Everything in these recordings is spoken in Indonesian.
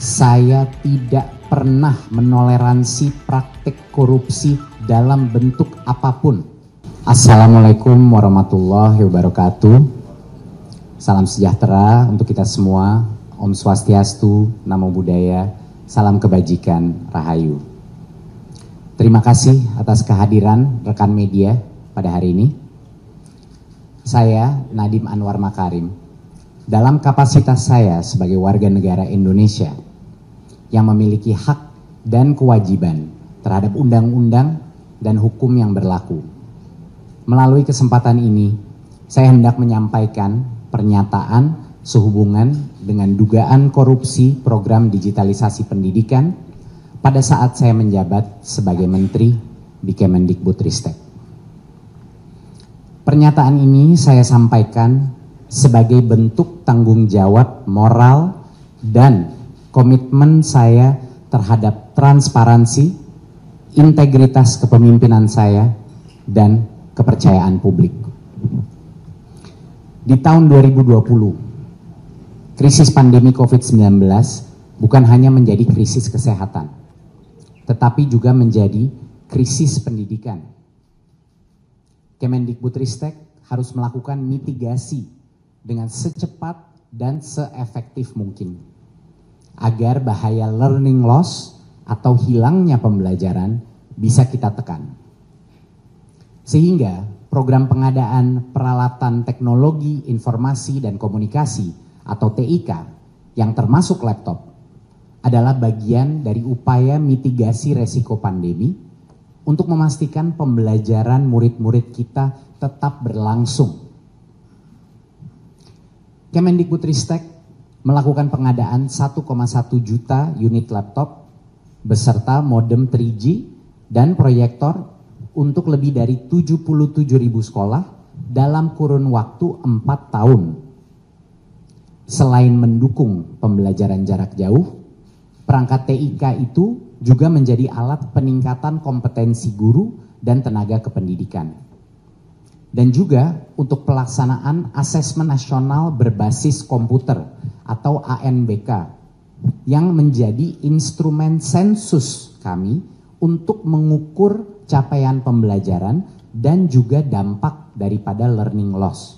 Saya tidak pernah menoleransi praktik korupsi dalam bentuk apapun. Assalamualaikum warahmatullahi wabarakatuh. Salam sejahtera untuk kita semua. Om Swastiastu, Namo Buddhaya, salam kebajikan, Rahayu. Terima kasih atas kehadiran rekan media pada hari ini. Saya Nadiem Anwar Makarim, dalam kapasitas saya sebagai warga negara Indonesia yang memiliki hak dan kewajiban terhadap undang-undang dan hukum yang berlaku. Melalui kesempatan ini, saya hendak menyampaikan pernyataan sehubungan dengan dugaan korupsi program digitalisasi pendidikan pada saat saya menjabat sebagai Menteri di Kemendikbudristek. Pernyataan ini saya sampaikan sebagai bentuk tanggung jawab moral dan komitmen saya terhadap transparansi, integritas kepemimpinan saya, dan kepercayaan publik. Di tahun 2020, krisis pandemi COVID-19 bukan hanya menjadi krisis kesehatan, tetapi juga menjadi krisis pendidikan. Kemendikbudristek harus melakukan mitigasi dengan secepat dan seefektif mungkin agar bahaya learning loss atau hilangnya pembelajaran bisa kita tekan. Sehingga program pengadaan peralatan teknologi informasi dan komunikasi atau TIK yang termasuk laptop adalah bagian dari upaya mitigasi resiko pandemi untuk memastikan pembelajaran murid-murid kita tetap berlangsung. Kemendikbudristek melakukan pengadaan 1,1 juta unit laptop beserta modem 3G dan proyektor untuk lebih dari 77.000 sekolah dalam kurun waktu 4 tahun. Selain mendukung pembelajaran jarak jauh, perangkat TIK itu juga menjadi alat peningkatan kompetensi guru dan tenaga kependidikan. Dan juga untuk pelaksanaan asesmen nasional berbasis komputer atau ANBK yang menjadi instrumen sensus kami untuk mengukur capaian pembelajaran dan juga dampak daripada learning loss.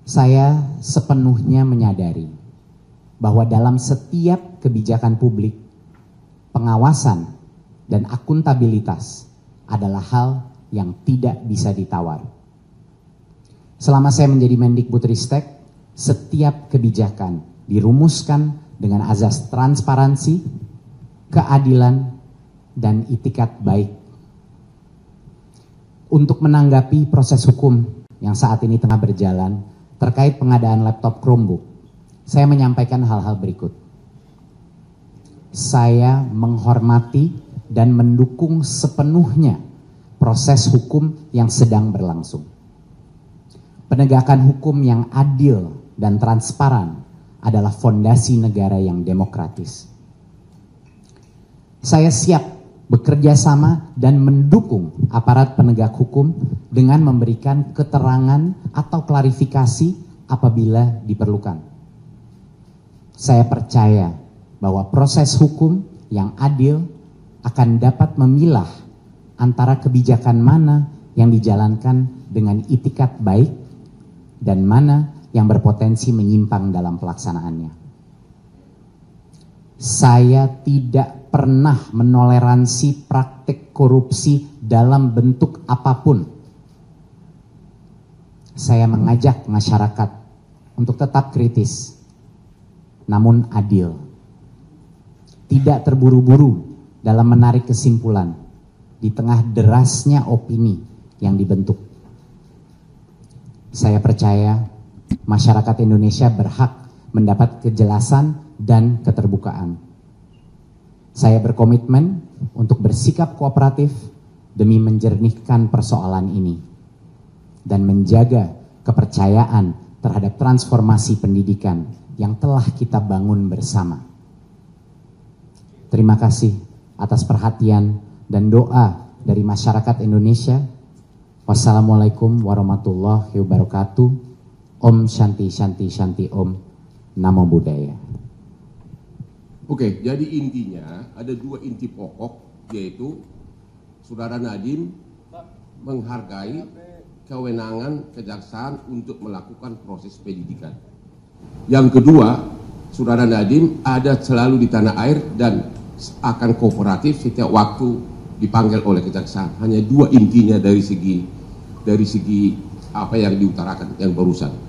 Saya sepenuhnya menyadari bahwa dalam setiap kebijakan publik, pengawasan dan akuntabilitas adalah hal yang tidak bisa ditawar. Selama saya menjadi Mendikbudristek, setiap kebijakan dirumuskan dengan azas transparansi, keadilan, dan itikat baik. Untuk menanggapi proses hukum yang saat ini tengah berjalan terkait pengadaan laptop Chromebook, saya menyampaikan hal-hal berikut. Saya menghormati dan mendukung sepenuhnya proses hukum yang sedang berlangsung. Penegakan hukum yang adil dan transparan adalah fondasi negara yang demokratis. Saya siap bekerja sama dan mendukung aparat penegak hukum dengan memberikan keterangan atau klarifikasi apabila diperlukan. Saya percaya bahwa proses hukum yang adil akan dapat memilah antara kebijakan mana yang dijalankan dengan itikat baik dan mana yang berpotensi menyimpang dalam pelaksanaannya. Saya tidak pernah menoleransi praktik korupsi dalam bentuk apapun. Saya mengajak masyarakat untuk tetap kritis, namun adil. Tidak terburu-buru dalam menarik kesimpulan di tengah derasnya opini yang dibentuk. Saya percaya masyarakat Indonesia berhak mendapat kejelasan dan keterbukaan. Saya berkomitmen untuk bersikap kooperatif demi menjernihkan persoalan ini dan menjaga kepercayaan terhadap transformasi pendidikan yang telah kita bangun bersama. Terima kasih atas perhatian dan doa dari masyarakat Indonesia. Wassalamualaikum warahmatullahi wabarakatuh. Om Shanti Shanti Shanti Om. Namo Buddhaya. Oke, jadi intinya ada dua inti pokok, yaitu Saudara Nadiem menghargai kewenangan kejaksaan untuk melakukan proses penyidikan. Yang kedua, Saudara Nadiem ada selalu di tanah air dan akan kooperatif setiap waktu dipanggil oleh kejaksaan. Hanya dua intinya dari segi apa yang diutarakan yang barusan.